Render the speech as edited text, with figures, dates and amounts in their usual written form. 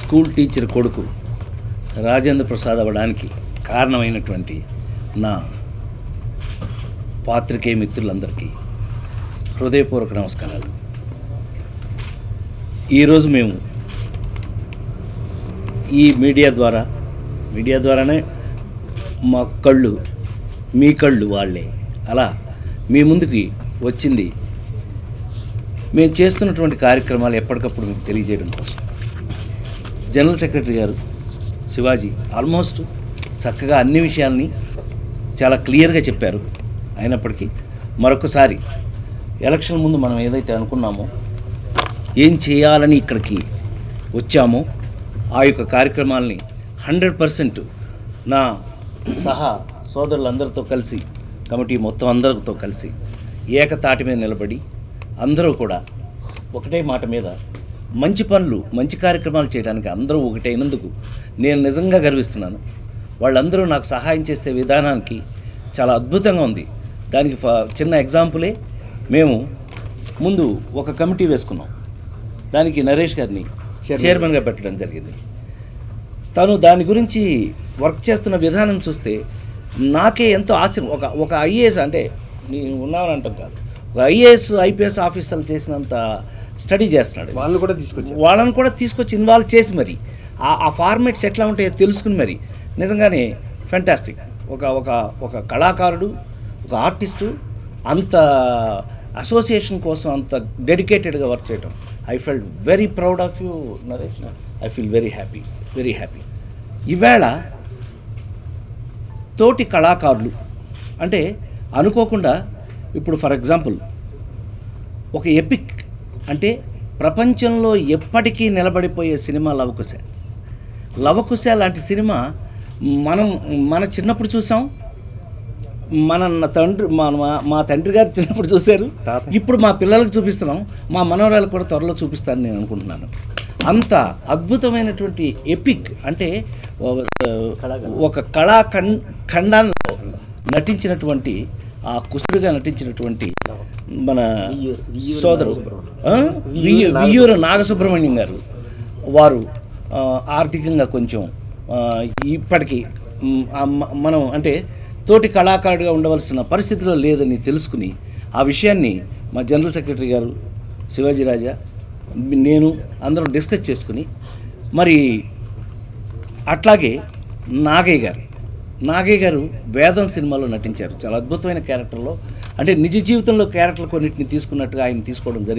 School teacher కొడుకు రాజేంద్ర ప్రసాద్ అవ్వడానికి కారణమైనటువంటి నా పాత్రికేయ మిత్రులందరికీ హృదయపూర్వక నమస్కారాలు. ఈరోజు మేము ఈ మీడియా ద్వారానే మా కళ్ళు మీ కళ్ళు వాళ్ళే అలా మీ ముందుకి వచ్చింది. మేము చేస్తున్నటువంటి కార్యక్రమాలు ఎప్పటికప్పుడు మీకు తెలియజేయడం కోసం. జనరల్ సెక్రటరీ గారు శివాజీ ఆల్మోస్ట్ చక్కగా అన్ని విషయాల్ని చాలా క్లియర్గా చెప్పారు. అయినప్పటికీ మరొకసారి ఎలక్షన్ ముందు మనం ఏదైతే అనుకున్నామో, ఏం చేయాలని ఇక్కడికి వచ్చామో ఆ యొక్క కార్యక్రమాల్ని 100% నా సహా సోదరులందరితో కలిసి, కమిటీ మొత్తం అందరితో కలిసి ఏకతాటి మీద నిలబడి అందరూ కూడా ఒకటే మాట మీద మంచి పనులు, మంచి కార్యక్రమాలు చేయడానికి అందరూ ఒకటైనందుకు నేను నిజంగా గర్విస్తున్నాను. వాళ్ళందరూ నాకు సహాయం చేసే విధానానికి చాలా అద్భుతంగా ఉంది. దానికి చిన్న ఎగ్జాంపులే, మేము ముందు ఒక కమిటీ వేసుకున్నాం. దానికి నరేష్ గారిని చైర్మన్గా పెట్టడం జరిగింది. తను దాని గురించి వర్క్ చేస్తున్న విధానం చూస్తే నాకే ఎంతో ఆశ్చర్యం. ఒక ఐఏఎస్, అంటే నేను ఉన్నానని అంటాం కాదు, ఒక ఐఏఎస్ ఐపీఎస్ ఆఫీసర్లు చేసినంత స్టడీ చేస్తున్నాడు. వాళ్ళని కూడా తీసుకొచ్చి ఇన్వాల్వ్ చేసి మరి ఆ ఫార్మేట్స్ ఎట్లా ఉంటాయో తెలుసుకుని మరి నిజంగానే ఫ్యాంటాస్టిక్. ఒక కళాకారుడు, ఒక ఆర్టిస్టు అంత అసోసియేషన్ కోసం అంత డెడికేటెడ్గా వర్క్ చేయడం, I felt very proud of you Naresh. I feel very happy. ఈవేళ తోటి కళాకారులు అంటే అనుకోకుండా, ఇప్పుడు ఫర్ ఎగ్జాంపుల్ ఒక ఎపిక్ అంటే ప్రపంచంలో ఎప్పటికీ నిలబడిపోయే సినిమా లవకుశ లాంటి సినిమా మన చిన్నప్పుడు చూసాం. మా తండ్రి గారు చిన్నప్పుడు చూశారు. ఇప్పుడు మా పిల్లలకు చూపిస్తున్నాం. మా మనవరాలకు కూడా త్వరలో చూపిస్తానని నేను అనుకుంటున్నాను. అంత అద్భుతమైనటువంటి ఎపిక్ అంటే ఒక ఖండాల్లో నటించినటువంటి, ఆ కుస్తుడిగా నటించినటువంటి మన సోదరు వియ్యూరు నాగసుబ్రహ్మణ్యం గారు, వారు ఆర్థికంగా కొంచెం ఇప్పటికీ మనం అంటే తోటి కళాకారుడిగా ఉండవలసిన పరిస్థితిలో లేదని తెలుసుకుని ఆ విషయాన్ని మా జనరల్ సెక్రటరీ గారు శివాజీ రాజా, నేను అందరం డిస్కస్ చేసుకుని, మరి అట్లాగే నాగయ్య గారు వేదం సినిమాలో నటించారు. చాలా అద్భుతమైన క్యారెక్టర్లో, అంటే నిజ జీవితంలో క్యారెక్టర్లు కొన్నిటిని తీసుకున్నట్టుగా ఆయన తీసుకోవడం జరిగింది.